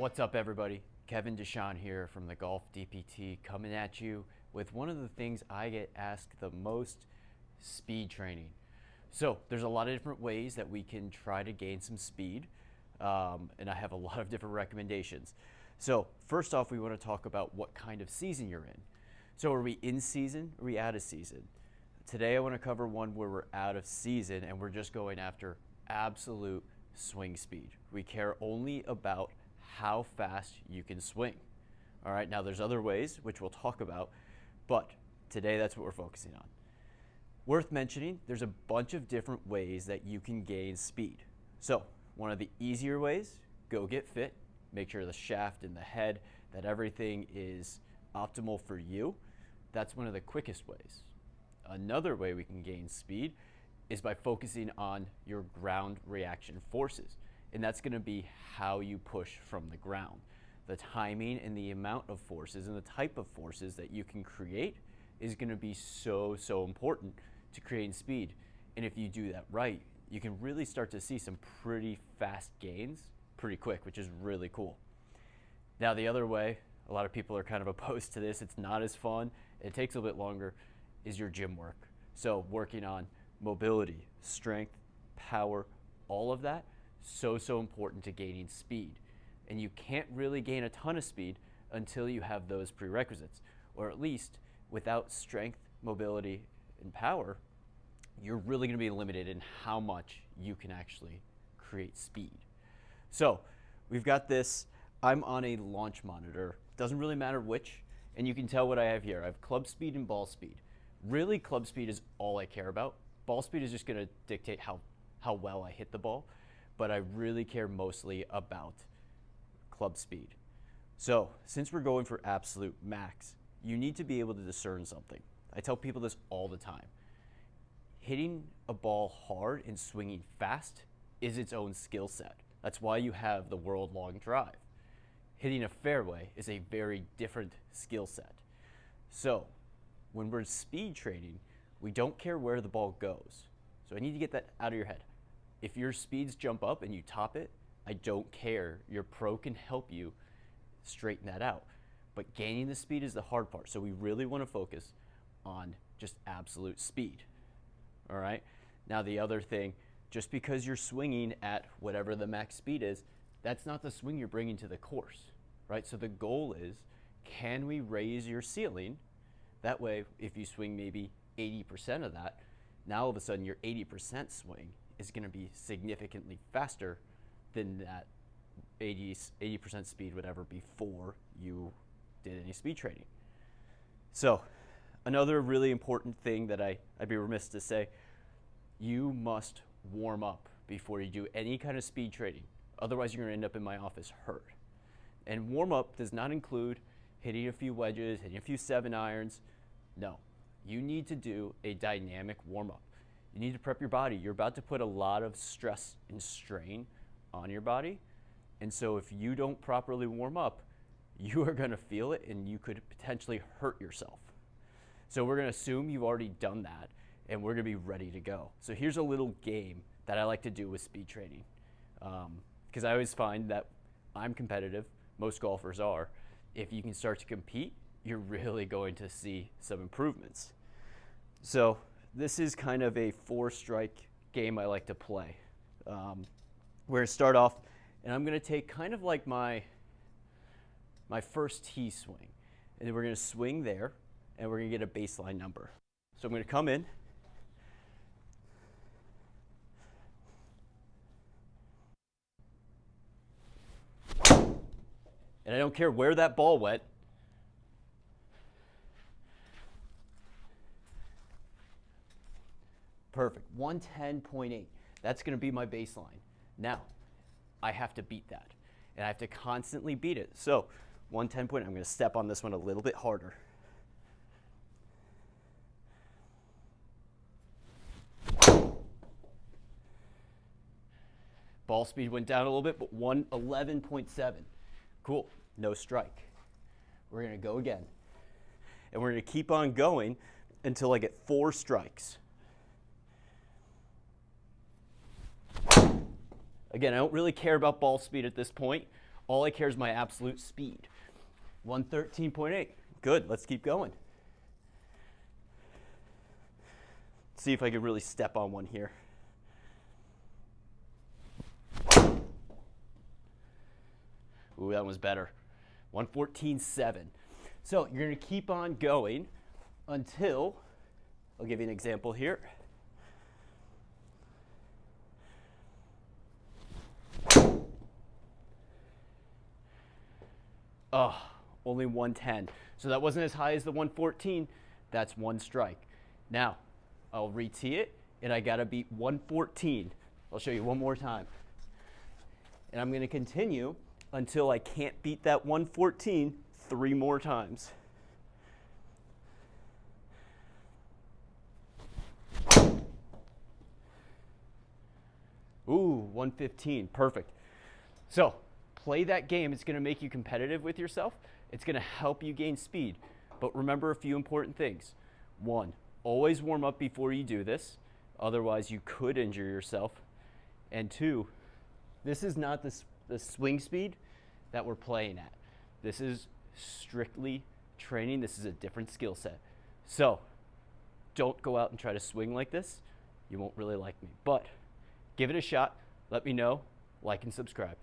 What's up, everybody? Kevin Deshawn here from the Golf DPT, coming at you with one of the things I get asked the most: speed training. So there's a lot of different ways that we can try to gain some speed, and I have a lot of different recommendations. So first off, we want to talk about what kind of season you're in. So are we in season? Are we out of season? Today I want to cover one where we're out of season and we're just going after absolute swing speed. We care only about how fast you can swing. All right, now there's other ways, which we'll talk about, but today that's what we're focusing on. Worth mentioning, there's a bunch of different ways that you can gain speed. So one of the easier ways, go get fit, make sure the shaft and the head, that everything is optimal for you. That's one of the quickest ways. Another way we can gain speed is by focusing on your ground reaction forces. And that's going to be how you push from the ground. The timing and the amount of forces and the type of forces that you can create is going to be so important to creating speed. And if you do that right, you can really start to see some pretty fast gains pretty quick, which is really cool. Now the other way, a lot of people are kind of opposed to this, it's not as fun, it takes a little bit longer, is your gym work. So working on mobility, strength, power, all of that, so important to gaining speed. And you can't really gain a ton of speed until you have those prerequisites, or at least without strength, mobility, and power, you're really going to be limited in how much you can actually create speed. So we've got this, I'm on a launch monitor, doesn't really matter which, and you can tell what I have here. I have club speed and ball speed. Really, club speed is all I care about. Ball speed is just going to dictate how well I hit the ball, but I really care mostly about club speed. So since we're going for absolute max, you need to be able to discern something. I tell people this all the time. Hitting a ball hard and swinging fast is its own skill set. That's why you have the world-long drive. Hitting a fairway is a very different skill set. So when we're speed training, we don't care where the ball goes. So I need to get that out of your head. If your speeds jump up and you top it, I don't care. Your pro can help you straighten that out. But gaining the speed is the hard part. So we really want to focus on just absolute speed. All right? Now the other thing, just because you're swinging at whatever the max speed is, that's not the swing you're bringing to the course, right? So the goal is, can we raise your ceiling? That way, if you swing maybe 80% of that, now all of a sudden your 80% swing is going to be significantly faster than that 80% speed, whatever, before you did any speed training. So another really important thing that I'd be remiss to say, you must warm up before you do any kind of speed training. Otherwise, you're going to end up in my office hurt. And warm up does not include hitting a few wedges, hitting a few 7-irons. No, you need to do a dynamic warm up. You need to prep your body. You're about to put a lot of stress and strain on your body. And so if you don't properly warm up, you are going to feel it and you could potentially hurt yourself. So we're going to assume you've already done that and we're going to be ready to go. So here's a little game that I like to do with speed training. Because I always find that I'm competitive, most golfers are. If you can start to compete, you're really going to see some improvements. So this is kind of a 4-strike game I like to play. We're going to start off, and I'm going to take kind of like my first tee swing. And then we're going to swing there, and we're going to get a baseline number. So I'm going to come in. And I don't care where that ball went. Perfect, 110.8. That's going to be my baseline. Now, I have to beat that. And I have to constantly beat it. So, 110.8, I'm going to step on this one a little bit harder. Ball speed went down a little bit, but 111.7. Cool, no strike. We're going to go again. And we're going to keep on going until I get 4 strikes. Again, I don't really care about ball speed at this point. All I care is my absolute speed. 113.8. Good, let's keep going. See if I can really step on one here. Ooh, that was better. 114.7. So you're going to keep on going until, I'll give you an example here. Oh, only 110. So that wasn't as high as the 114. That's one strike. Now, I'll re-tee it, and I got to beat 114. I'll show you one more time. And I'm going to continue until I can't beat that 114 3 more times. Ooh, 115. Perfect. So play that game. It's going to make you competitive with yourself. It's going to help you gain speed. But remember a few important things. 1, always warm up before you do this. Otherwise, you could injure yourself. And 2, this is not the swing speed that we're playing at. This is strictly training. This is a different skill set. So don't go out and try to swing like this. You won't really like me. But give it a shot. Let me know. Like and subscribe.